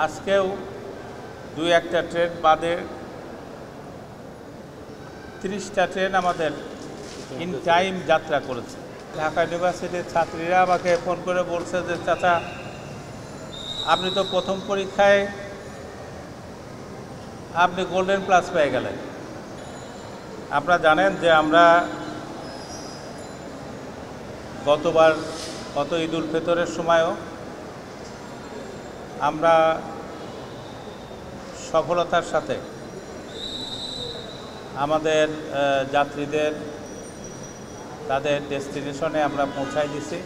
আজকেও দুই একটা ট্রেন বাদে 30টা ট্রেন আমাদের ইন টাইম যাত্রা করেছে। ঢাকা ইউনিভার্সিটির ছাত্রীরা আমাকে ফোন করে বলছে যে চাচা, আপনি তো প্রথম পরীক্ষায় আপনি গোল্ডেন প্লাস পেয়ে গেলেন। আপনারা জানেন যে আমরা গত ঈদ উল ফিতরের সময়ও আমরা সফলতার সাথে আমাদের যাত্রীদের তাদের ডেস্টিনেশনে আমরা পৌঁছাই দিছি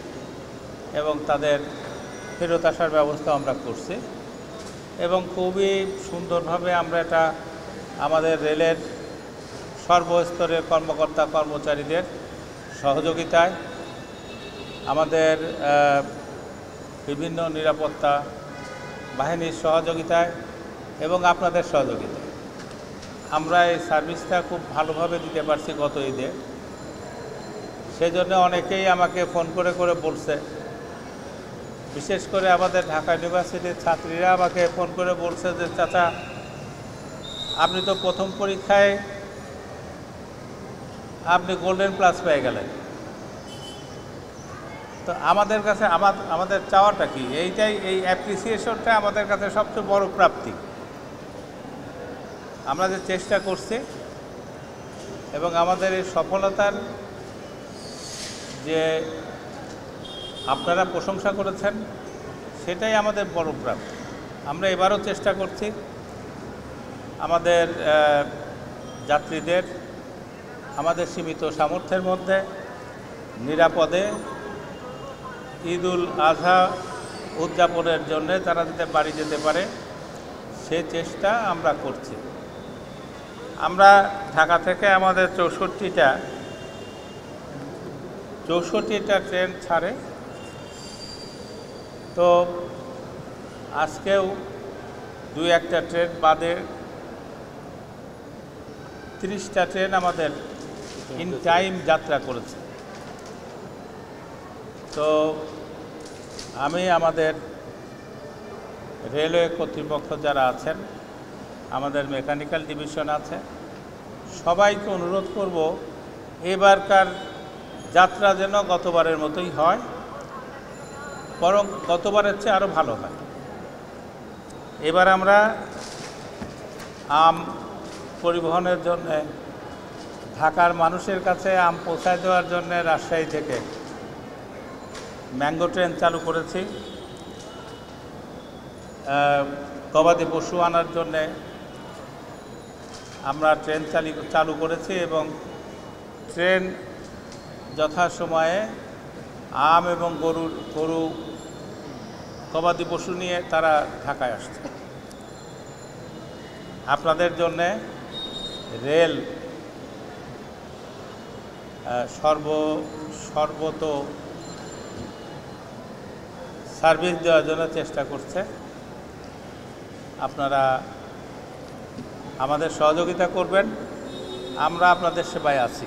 এবং তাদের ফেরত আসার ব্যবস্থা আমরা করছি এবং খুবই সুন্দরভাবে আমরা এটা আমাদের রেলের সর্বস্তরের কর্মকর্তা কর্মচারীদের সহযোগিতায়, আমাদের বিভিন্ন নিরাপত্তা বাহিনীর সহযোগিতায় এবং আপনাদের সহযোগিতায় আমরা এই সার্ভিসটা খুব ভালোভাবে দিতে পারছি গত ঈদে। সেই জন্য অনেকেই আমাকে ফোন করে বলছে, বিশেষ করে আমাদের ঢাকা ইউনিভার্সিটির ছাত্রীরা আমাকে ফোন করে বলছে যে চাচা, আপনি তো প্রথম পরীক্ষায় আপনি গোল্ডেন প্লাস পেয়ে গেলেন। তো আমাদের কাছে আমাদের চাওয়াটা কি, এই অ্যাপ্রিসিয়েশনটা আমাদের কাছে সবচেয়ে বড় প্রাপ্তি। আমরা যে চেষ্টা করছি এবং আমাদের এই সফলতার যে আপনারা প্রশংসা করেছেন, সেটাই আমাদের বড় প্রাপ্তি। আমরা এবারও চেষ্টা করছি আমাদের যাত্রীদের আমাদের সীমিত সামর্থ্যের মধ্যে নিরাপদে ঈদ উল আজহা উদযাপনের জন্যে তারা যাতে বাড়ি যেতে পারে, সে চেষ্টা আমরা করছি। আমরা ঢাকা থেকে আমাদের 64টা ট্রেন ছাড়ে। তো আজকেও দুই একটা ট্রেন বাদে 30টা ট্রেন আমাদের ইন টাইম যাত্রা করেছে। তো আমি আমাদের রেলওয়ে কর্তৃপক্ষ যারা আছেন, আমাদের মেকানিক্যাল ডিভিশন আছে, সবাইকে অনুরোধ করব এবারকার যাত্রা যেন গতবারের মতোই হয়, বরং গতবারের চেয়ে আরও ভালো হয়। এবার আমরা আম পরিবহনের জন্যে ঢাকার মানুষের কাছে আম পৌঁছায় দেওয়ার জন্যে রাজশাহী থেকে ম্যাঙ্গো ট্রেন চালু করেছি। গবাদি পশু আনার জন্যে আমরা ট্রেন চালু করেছি এবং ট্রেন যথাসময়ে আম এবং গরু গবাদি পশু নিয়ে তারা ঢাকায় আসছে। আপনাদের জন্যে রেল সর্বত সার্ভিস দেওয়ার জন্য চেষ্টা করছে। আপনারা আমাদের সহযোগিতা করবেন, আমরা আপনাদের সেবায় আছি।